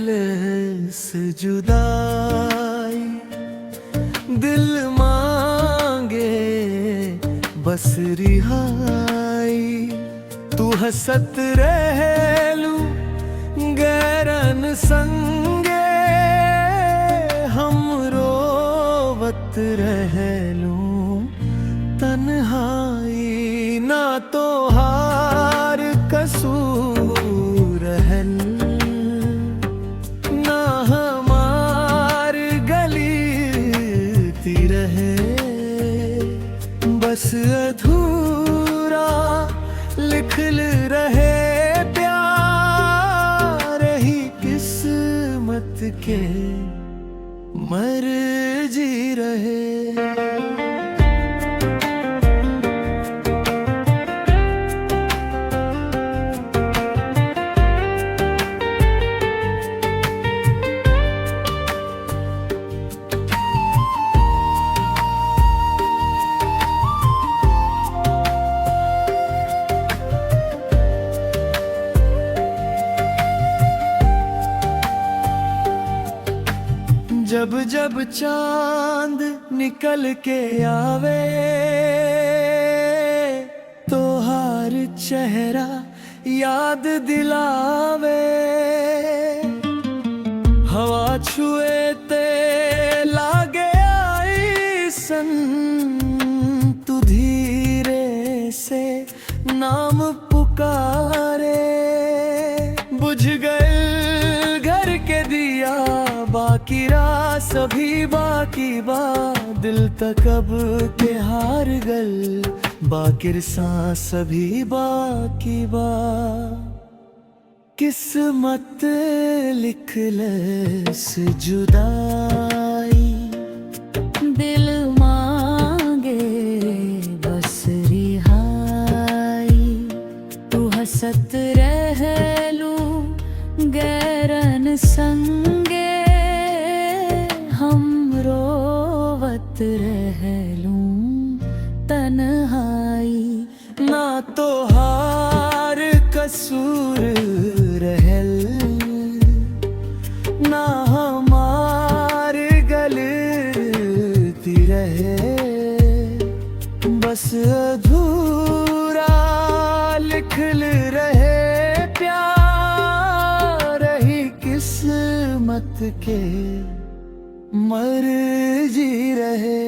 ले से जुदाई, दिल मांगे बस रिहाई। तू हंसत रह लू गैरन संगे, हम रोवत रह लू तन्हाई। ना तो हार कसूर है, ना हमार गलीती रहे, बस अधूरा लिखल रहे प्यार ही किस्मत के मर्जी रहे। जब जब चांद निकल के आवे, तो हर चेहरा याद दिलावे। हवा छुए ते लागे आई सन, तू धीरे से नाम पुकारे। बुझ गए घर के दिया बाकी रात सभी बाकी बा, दिल तक अब के हार गल बाकिर सांस सभी बाकी बा। किस्मत लिख ले से जुदाई, दिल मांगे बस रिहाई। तू हंसत रह लू गैरन संगे, हम रोवत रह लूं तन्हाई। ना तो हार कसूर रहल, ना हमार गलती रहे, बस अधूरा लिखल रहे प्यार ही किस्मत के मर्जी रहे।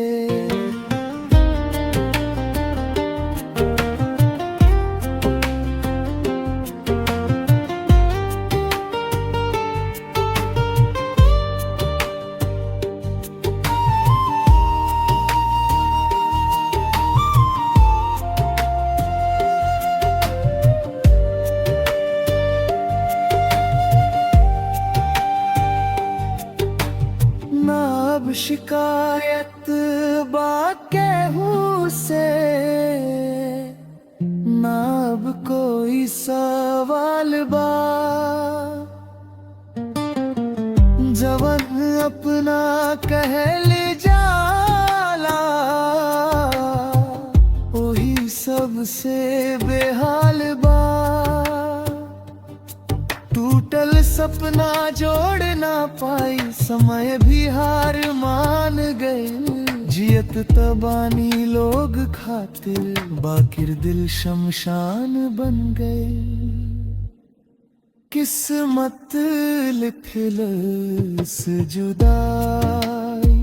अब शिकायत बाके हूँ से, ना अब कोई सवाल बा। जवन अपना कहल जाला, वही सबसे बेहाल बा। टूटल सपना जोड़ ना पाई, समय भी हार मान गए। जियत तबानी लोग खातिर, बाकिर दिल शमशान बन गए। किस्मत लिख ले से जुदाई,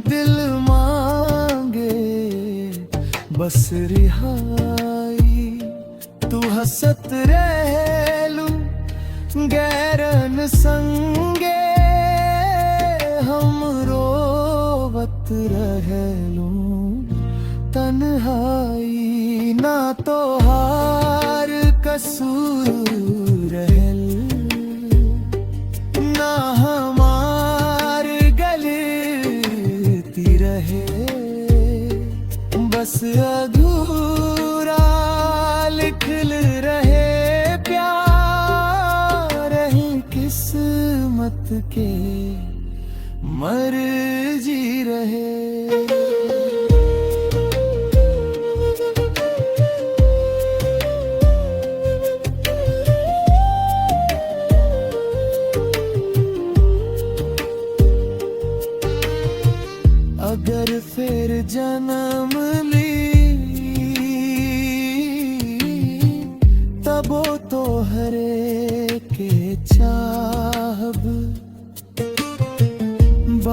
दिल मांगे बस रिहाई। तू हंसत रह लू गैरन संगे, हम रोवत रह लूं तन्हाई। ना तो हार कसूर रहल, ना हमार गलती रहे, बस अधूरा लिखल रहे किस्मत के मर्जी रहे।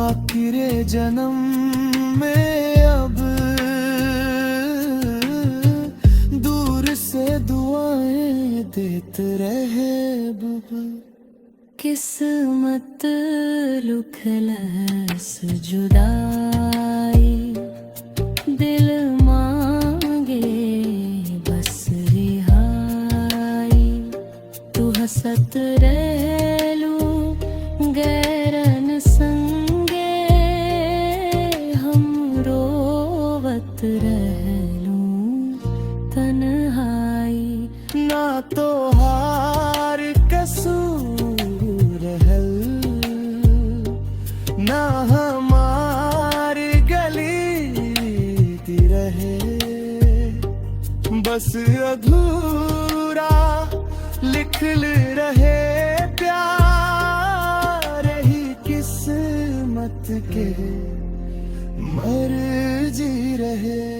आखिरे जन्म में अब दूर से दुआएं देते रहे बुबु। किस्मत लुखलस जुदाई, दिल मांगे बस रिहाई। तू हंसत रहलू गैरन संगे, हम रोवत रहलू तन्हाई। ना तो हार कसूर हल, ना हमारी गली रहे, बस अधूरा लिखल रहे प्यार ही किस्मत के मर्जी रहे।